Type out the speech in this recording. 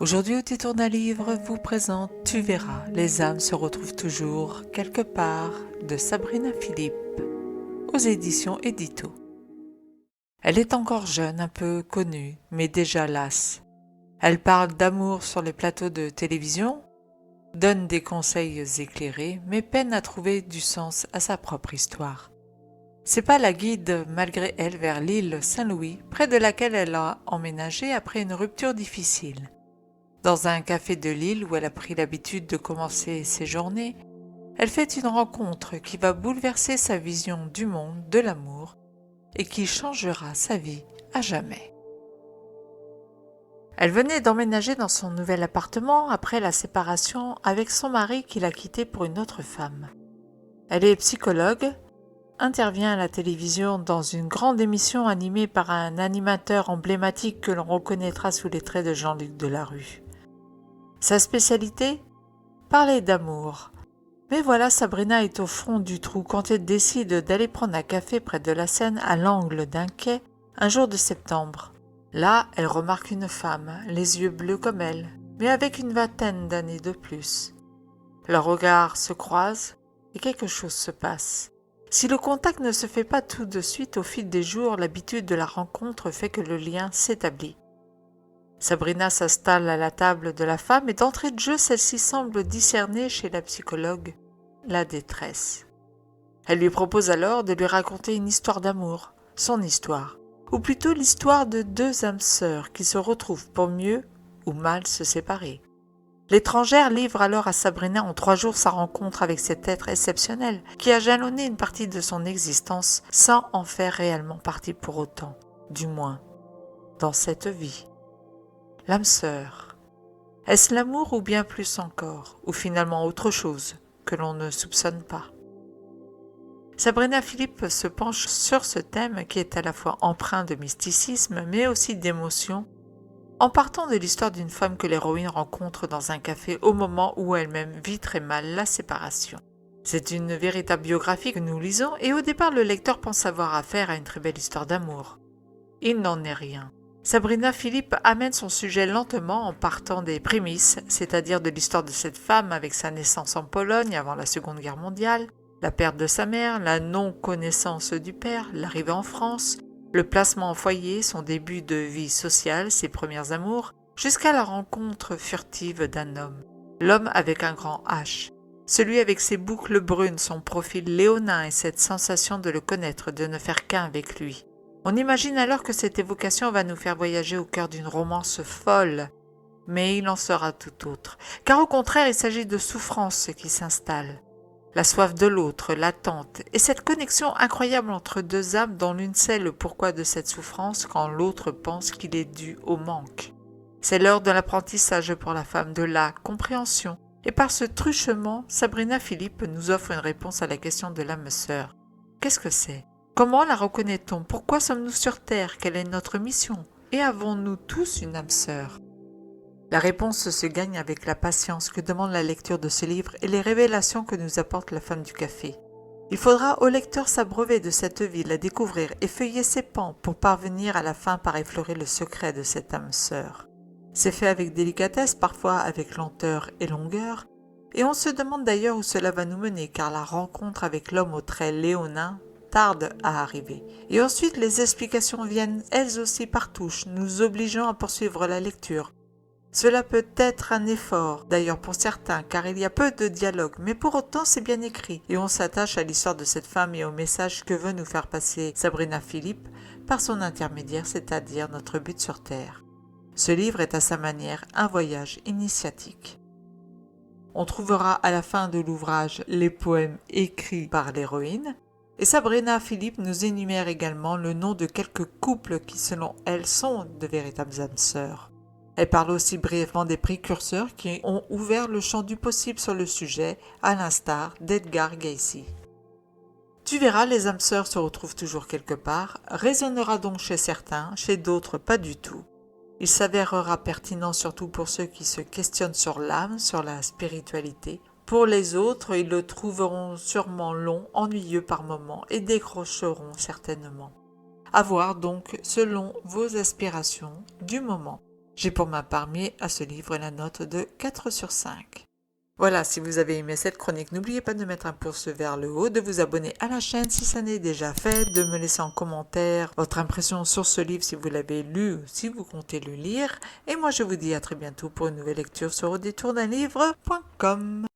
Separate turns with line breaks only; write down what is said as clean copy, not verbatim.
Aujourd'hui, au détour d'un livre, vous présente Tu verras, les âmes se retrouvent toujours quelque part de Sabrina Philippe aux éditions Édito. Elle est encore jeune, un peu connue, mais déjà lasse. Elle parle d'amour sur les plateaux de télévision, donne des conseils éclairés, mais peine à trouver du sens à sa propre histoire. C'est pas la guide malgré elle vers l'île Saint-Louis, près de laquelle elle a emménagé après une rupture difficile. Dans un café de l'île où elle a pris l'habitude de commencer ses journées, elle fait une rencontre qui va bouleverser sa vision du monde, de l'amour, et qui changera sa vie à jamais. Elle venait d'emménager dans son nouvel appartement après la séparation avec son mari qui l'a quittée pour une autre femme. Elle est psychologue, intervient à la télévision dans une grande émission animée par un animateur emblématique que l'on reconnaîtra sous les traits de Jean-Luc Delarue. Sa spécialité ? Parler d'amour. Mais voilà, Sabrina est au fond du trou quand elle décide d'aller prendre un café près de la Seine à l'angle d'un quai un jour de septembre. Là, elle remarque une femme, les yeux bleus comme elle, mais avec une vingtaine d'années de plus. Leurs regards se croisent et quelque chose se passe. Si le contact ne se fait pas tout de suite au fil des jours, l'habitude de la rencontre fait que le lien s'établit. Sabrina s'installe à la table de la femme et d'entrée de jeu, celle-ci semble discerner chez la psychologue la détresse. Elle lui propose alors de lui raconter une histoire d'amour, son histoire, ou plutôt l'histoire de deux âmes sœurs qui se retrouvent pour mieux ou mal se séparer. L'étrangère livre alors à Sabrina en 3 jours sa rencontre avec cet être exceptionnel qui a jalonné une partie de son existence sans en faire réellement partie pour autant, du moins dans cette vie. L'âme sœur. Est-ce l'amour ou bien plus encore, ou finalement autre chose que l'on ne soupçonne pas? Sabrina Philippe se penche sur ce thème qui est à la fois empreint de mysticisme mais aussi d'émotion, en partant de l'histoire d'une femme que l'héroïne rencontre dans un café au moment où elle-même vit très mal la séparation. C'est une véritable biographie que nous lisons et au départ le lecteur pense avoir affaire à une très belle histoire d'amour. Il n'en est rien. Sabrina Philippe amène son sujet lentement en partant des prémices, c'est-à-dire de l'histoire de cette femme avec sa naissance en Pologne avant la Seconde Guerre mondiale, la perte de sa mère, la non-connaissance du père, l'arrivée en France, le placement en foyer, son début de vie sociale, ses premiers amours, jusqu'à la rencontre furtive d'un homme. L'homme avec un grand H. Celui avec ses boucles brunes, son profil léonin et cette sensation de le connaître, de ne faire qu'un avec lui. On imagine alors que cette évocation va nous faire voyager au cœur d'une romance folle, mais il en sera tout autre, car au contraire il s'agit de souffrance qui s'installe. La soif de l'autre, l'attente, et cette connexion incroyable entre deux âmes dont l'une sait le pourquoi de cette souffrance quand l'autre pense qu'il est dû au manque. C'est l'heure de l'apprentissage pour la femme, de la compréhension, et par ce truchement, Sabrina Philippe nous offre une réponse à la question de l'âme sœur. Qu'est-ce que c'est ? Comment la reconnaît-on? Pourquoi sommes-nous sur Terre? Quelle est notre mission? Et avons-nous tous une âme sœur? La réponse se gagne avec la patience que demande la lecture de ce livre et les révélations que nous apporte la femme du café. Il faudra au lecteur s'abreuver de cette vie, la découvrir et feuiller ses pans pour parvenir à la fin par effleurer le secret de cette âme sœur. C'est fait avec délicatesse, parfois avec lenteur et longueur, et on se demande d'ailleurs où cela va nous mener car la rencontre avec l'homme aux traits léonins tarde à arriver. Et ensuite, les explications viennent elles aussi par touches, nous obligeant à poursuivre la lecture. Cela peut être un effort, d'ailleurs pour certains, car il y a peu de dialogue, mais pour autant c'est bien écrit, et on s'attache à l'histoire de cette femme et au message que veut nous faire passer Sabrina Philippe par son intermédiaire, c'est-à-dire notre but sur Terre. Ce livre est à sa manière un voyage initiatique. On trouvera à la fin de l'ouvrage les poèmes écrits par l'héroïne, et Sabrina Philippe nous énumère également le nom de quelques couples qui, selon elle, sont de véritables âmes sœurs. Elle parle aussi brièvement des précurseurs qui ont ouvert le champ du possible sur le sujet, à l'instar d'Edgar Cayce. Tu verras, les âmes sœurs se retrouvent toujours quelque part, résonnera donc chez certains, chez d'autres pas du tout. Il s'avérera pertinent surtout pour ceux qui se questionnent sur l'âme, sur la spiritualité. Pour les autres, ils le trouveront sûrement long, ennuyeux par moments et décrocheront certainement. À voir donc selon vos aspirations du moment. J'ai pour ma part mis à ce livre la note de 4 sur 5. Voilà, si vous avez aimé cette chronique, n'oubliez pas de mettre un pouce vers le haut, de vous abonner à la chaîne si ça n'est déjà fait, de me laisser en commentaire votre impression sur ce livre si vous l'avez lu ou si vous comptez le lire. Et moi je vous dis à très bientôt pour une nouvelle lecture sur audétourdunlivre.com.